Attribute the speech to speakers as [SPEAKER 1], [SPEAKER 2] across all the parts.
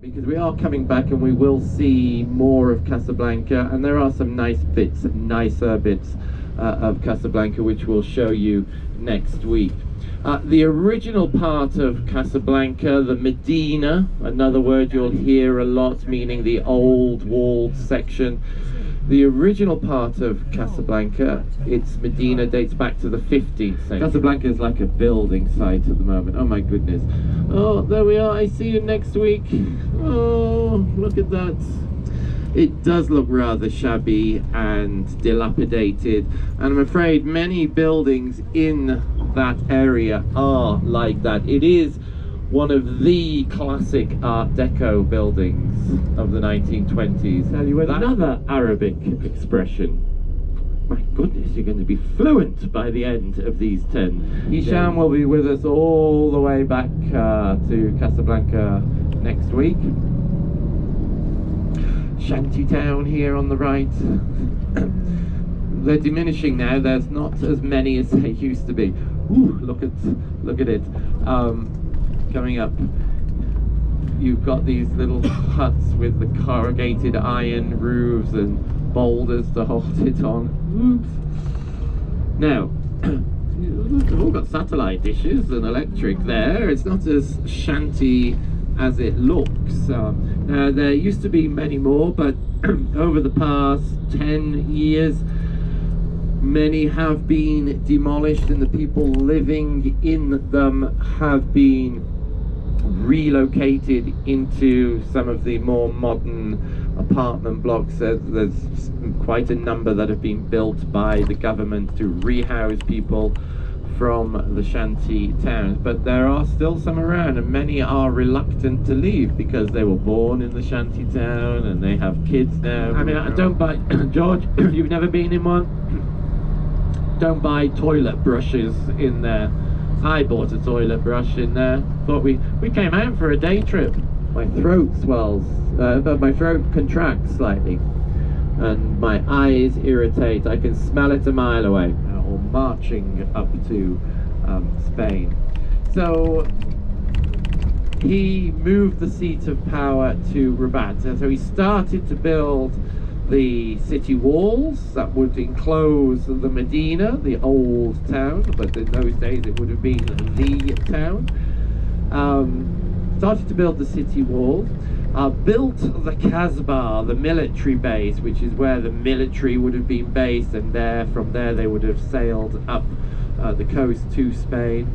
[SPEAKER 1] Because we are coming back and we will see more of Casablanca, and there are some nice bits, nicer bits of Casablanca which we'll show you next week. The original part of Casablanca, the Medina, another word you'll hear a lot, meaning the old walled section. The original part of Casablanca, its Medina, dates back to the 15th century. Casablanca is like a building site at the moment. Oh my goodness. Oh, there we are. I see you next week. Oh, look at that. It does look rather shabby and dilapidated, and I'm afraid many buildings in that area are like that. It is one of the classic Art Deco buildings of the 1920s. Tell you another Arabic expression. My goodness, you're going to be fluent by the end of these 10. Hisham will be with us all the way back to Casablanca next week. Shantytown here on the right. They're diminishing now. There's not as many as they used to be. Ooh, look at it. Coming up, you've got these little huts with the corrugated iron roofs and boulders to hold it on. Oops. Now, they've all got satellite dishes and electric there. It's not as shanty as it looks. Now, there used to be many more, but over the past 10 years, many have been demolished, and the people living in them have been relocated into some of the more modern apartment blocks. There's quite a number that have been built by the government to rehouse people from the shanty towns, but there are still some around, and many are reluctant to leave because they were born in the shanty town and they have kids now. I mean, don't buy George, you've never been in one? Don't buy toilet brushes in there. I bought a toilet brush in there. Thought we came out for a day trip. My throat swells, but my throat contracts slightly, and my eyes irritate. I can smell it a mile away. Or marching up to Spain. So he moved the seat of power to Rabat, and so he started to build the city walls that would enclose the Medina, the old town, but in those days it would have been the town. Started to build the city walls, built the Kasbah, the military base, which is where the military would have been based, and from there they would have sailed up the coast to Spain.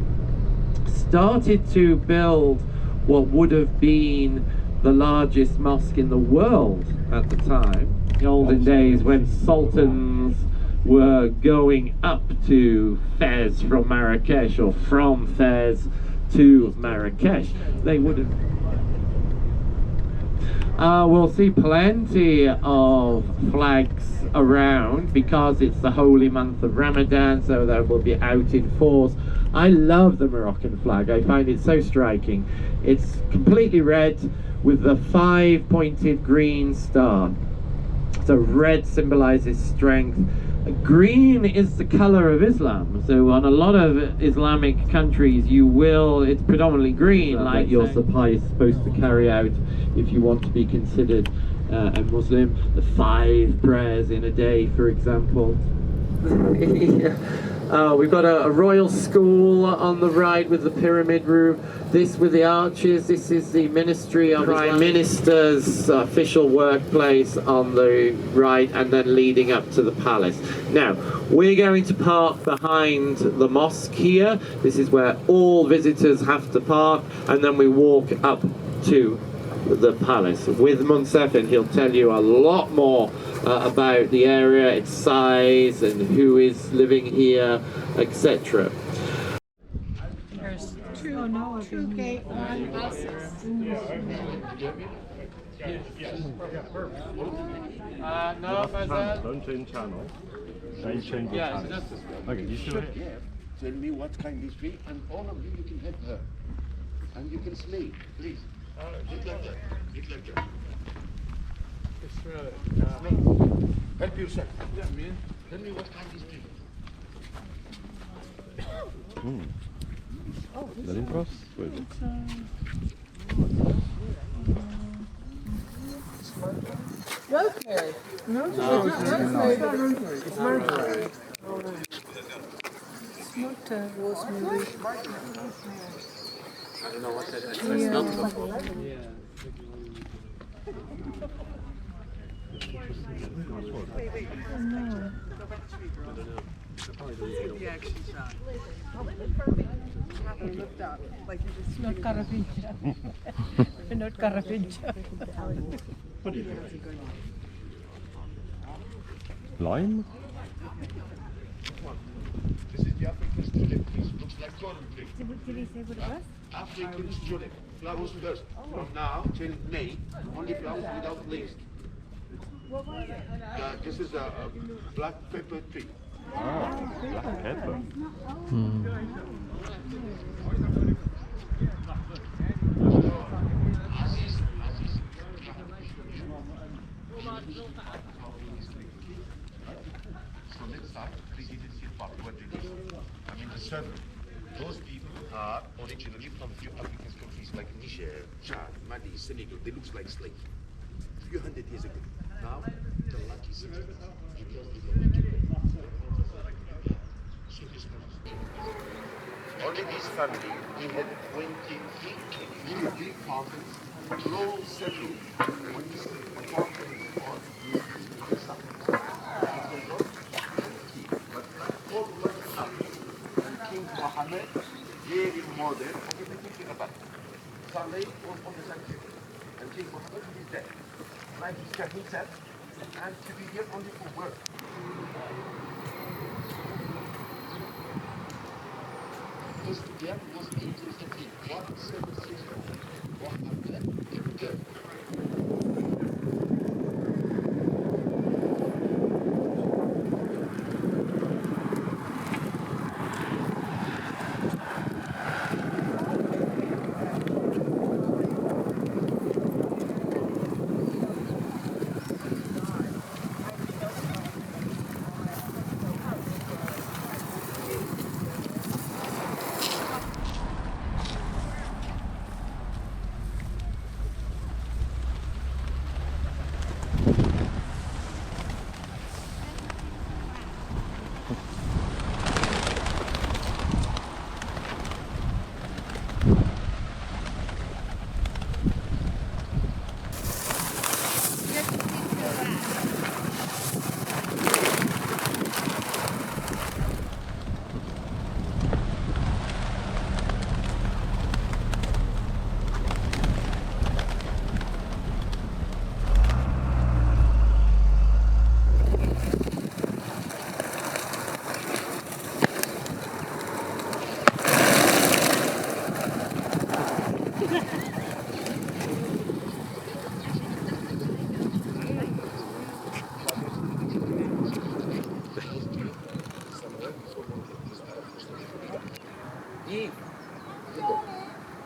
[SPEAKER 1] Started to build what would have been the largest mosque in the world at the time. The olden days when sultans were going up to Fez from Marrakesh, or from Fez to Marrakesh, they would have... we'll see plenty of flags around because it's the holy month of Ramadan, so that will be out in force. I love the Moroccan flag. I find it so striking. It's completely red with the 5-pointed green star. So red symbolizes strength. Green is the color of Islam, so on a lot of Islamic countries it's predominantly green, like your supply is supposed to carry out if you want to be considered a Muslim. The 5 prayers in a day, for example. We've got a royal school on the right with the pyramid roof. This with the arches. This is the Ministry of Prime Minister's official workplace on the right, and then leading up to the palace. Now, we're going to park behind the mosque here. This is where all visitors have to park, and then we walk up to the palace with Munsef, and he'll tell you a lot more about the area, its size, and who is living here, etc.
[SPEAKER 2] There's two gate, one buses.
[SPEAKER 1] No,
[SPEAKER 3] don't change channel. They change the channel. Okay, you still here?
[SPEAKER 4] Yeah. Tell me what kind of street, and all of you can help her. And you can sleep, please. Look like that. Look like that. Help yourself. Yeah, man. Tell me what kind of street.
[SPEAKER 3] Dall'intro?
[SPEAKER 2] Rosemary.
[SPEAKER 3] It's rosemary.
[SPEAKER 2] Not rosemary.
[SPEAKER 1] I don't know what that is. It's not
[SPEAKER 2] Not Caravaggio. Not Caravaggio.
[SPEAKER 3] What do you think? Lime?
[SPEAKER 4] This is the African tulip. This looks like cornflake. African tulip. Flowers first. From now till May, only flowers without leaves. This is a black pepper tree.
[SPEAKER 3] Ah, black pepper.
[SPEAKER 4] So let's start residency part. What it is? I mean, the servant. Those people are originally from a few African countries like Niger, Chad, Mali, Senegal. They look like slaves. A few hundred years ago. Now, the lucky citizen. So this was only this family, we had 23 really big mountains, low settled. When you see the mountains on but all went up. And King Mohammed, very modern, okay, let me think about it. Saleh was on the same thing. And King Mohammed is dead. Now he's got himself and to be here only for work. This together was interesting. 1764. Mohammed good.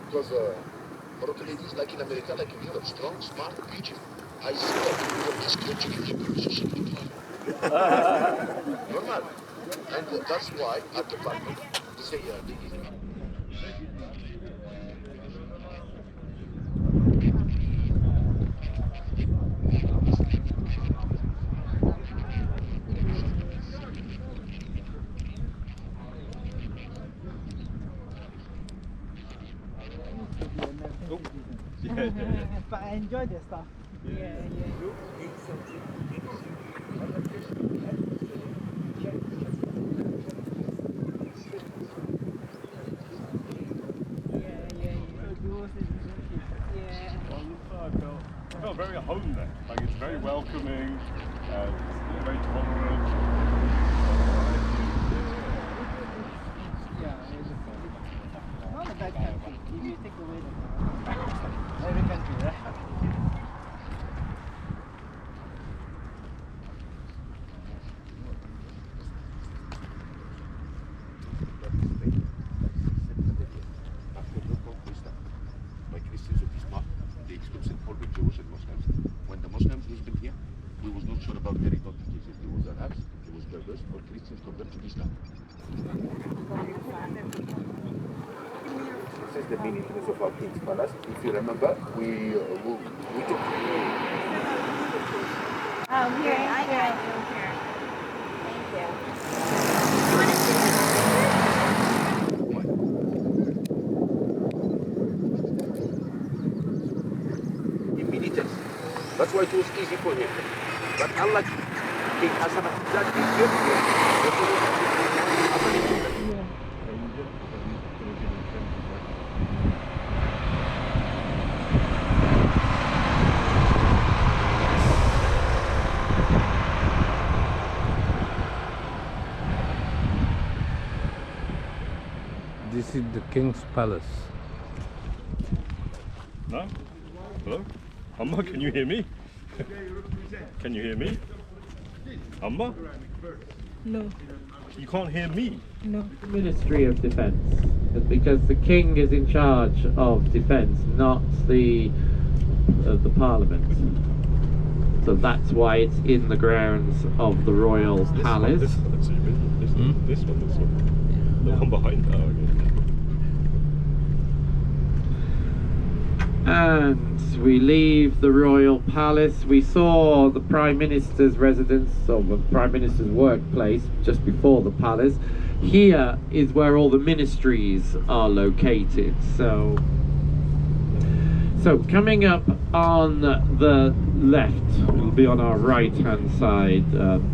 [SPEAKER 4] Because Moroccan ladies, like in America, like in Europe, strong, smart, beautiful. I swear, you are just normal. And that's why at the back, they say, ladies.
[SPEAKER 2] But I enjoy the stuff. Yeah.
[SPEAKER 3] I felt very at home there. Like it's very welcoming, very tolerant.
[SPEAKER 2] Not a bad country. If you take away the every country, right?
[SPEAKER 4] When the Muslims was been here, we was not sure about their identities. If it was Arabs, if it was Berbers, or Christians convert to Islam. This is the main entrance of our King's Palace. If you remember, we took That's why it was easy for him. But unlike King Hassan, exactly
[SPEAKER 5] This is the king's palace.
[SPEAKER 3] No? Hello? Amma, can you hear me? Can you hear me? Amma?
[SPEAKER 6] No,
[SPEAKER 3] You can't hear me?
[SPEAKER 6] no.
[SPEAKER 1] Ministry of Defence, because the king is in charge of defence, not the parliament. So that's why it's in the grounds of the royal palace.
[SPEAKER 3] This one, this one. The one behind that.
[SPEAKER 1] And we leave the royal palace. We saw the Prime Minister's residence, or the Prime Minister's workplace, just before the palace. Here is where all the ministries are located. So coming up on the left, will be on our right hand side,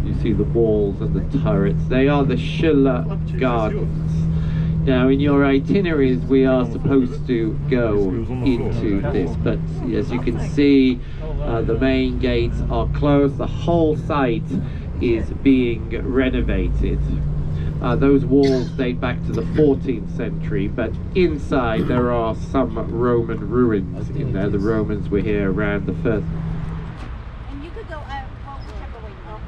[SPEAKER 1] you see the walls and the turrets. They are the Shilla Gardens. Now in your itineraries we are supposed to go into this, but as you can see, the main gates are closed. The whole site is being renovated. Those walls date back to the 14th century, but inside there are some Roman ruins in there. The Romans were here around the first.
[SPEAKER 7] And you could go whichever way you want.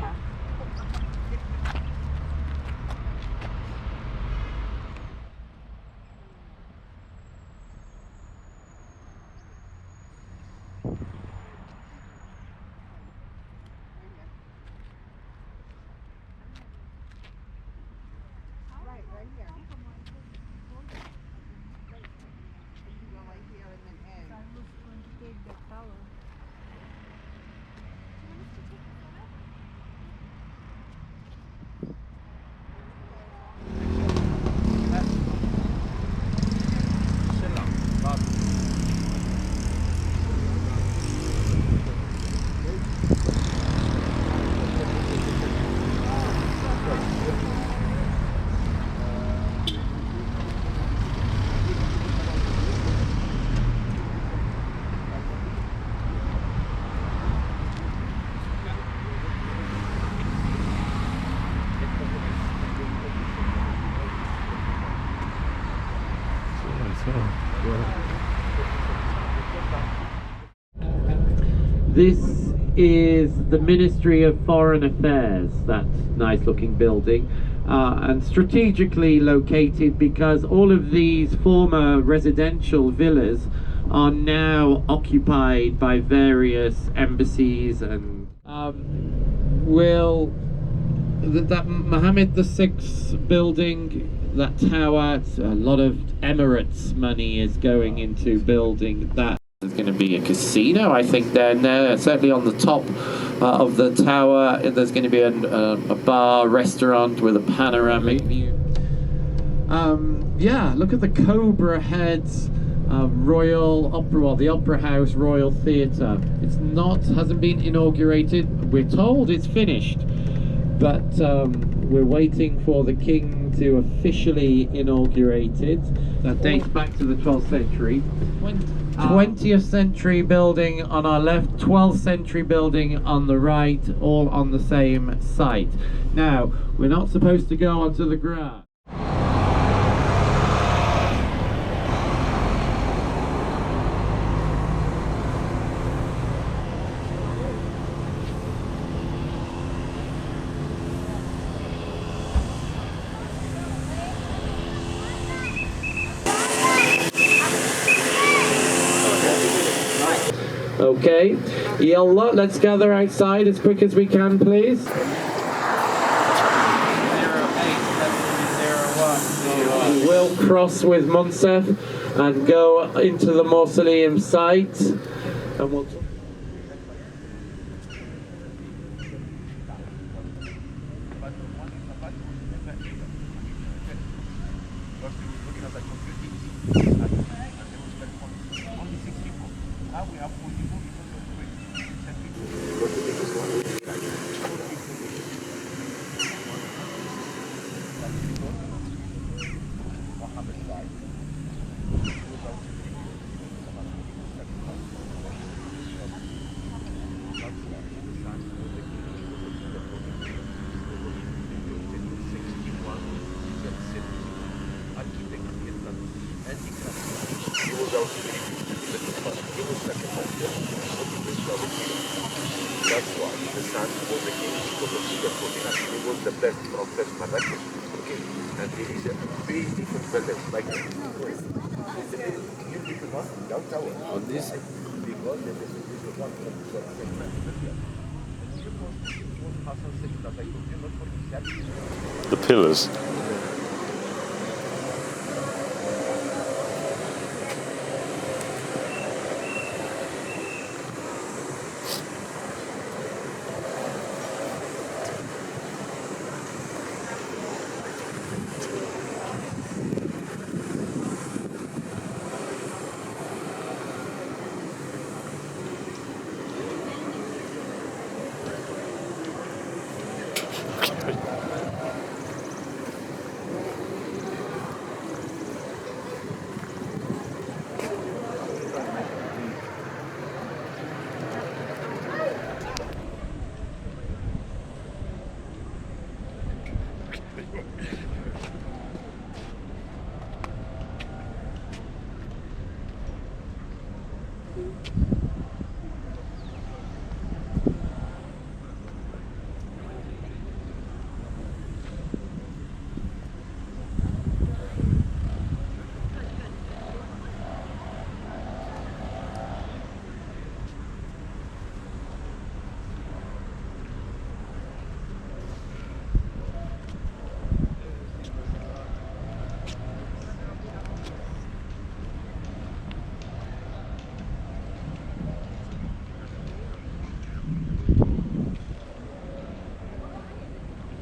[SPEAKER 2] Right here. You go right here and then end.
[SPEAKER 6] I was going to take the tower.
[SPEAKER 1] This is the Ministry of Foreign Affairs, that nice looking building, and strategically located because all of these former residential villas are now occupied by various embassies and that Mohammed VI building, that tower, a lot of Emirates money is going into building that. There's going to be a casino, I think, down there, certainly on the top of the tower. There's going to be a bar, restaurant with a panoramic view. Yeah, look at the Cobra Heads Royal Opera, well, the Opera House Royal Theatre. Hasn't been inaugurated. We're told it's finished, but we're waiting for the king to officially inaugurate it. That dates back to the 12th century. 20th century building on our left, 12th century building on the right, all on the same site. Now, we're not supposed to go onto the grass. Okay, Yallah, let's gather outside as quick as we can, please. 08, we will cross with Monsef and go into the mausoleum site. And we'll
[SPEAKER 4] Now we have 44 because of the 20th century. That's why the sun was the king because of sugar. He was the best from first Morocco. Okay, and it is a very different buildings like that. It's a beautiful one, downtown. On this side, because this is one of
[SPEAKER 3] The pillars.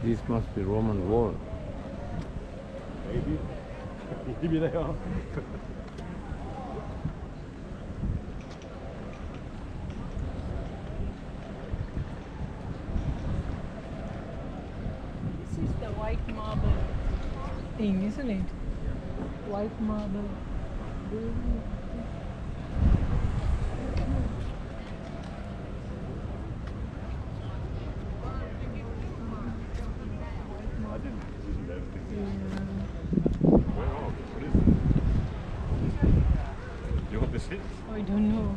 [SPEAKER 5] This must be Roman wall.
[SPEAKER 3] Maybe. Maybe they are.
[SPEAKER 6] This is the white marble thing, isn't it? White marble.
[SPEAKER 3] You want this hit?
[SPEAKER 6] I don't know.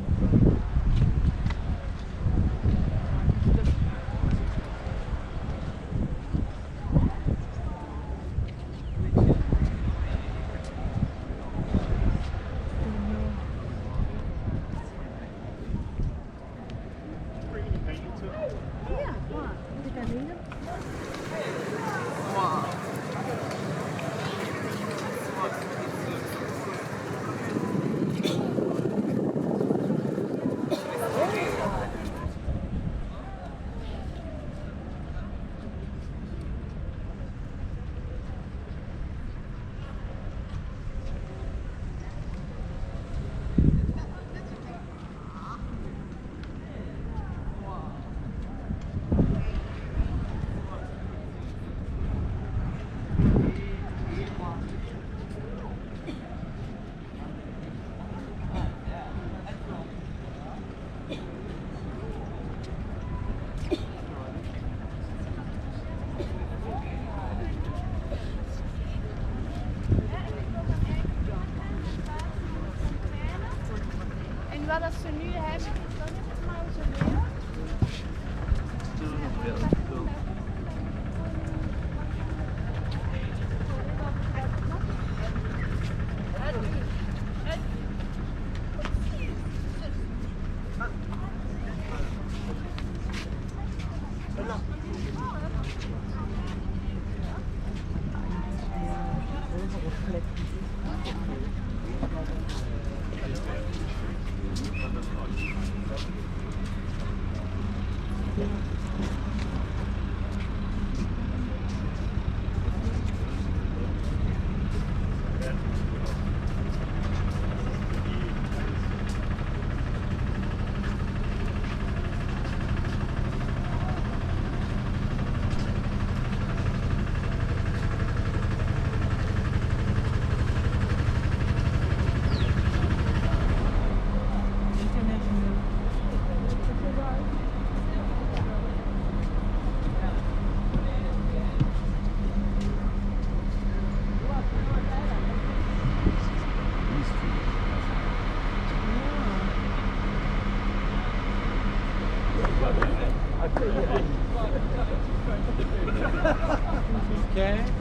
[SPEAKER 7] En wat ze nu hebben, dan is het mausoleum.
[SPEAKER 1] Okay.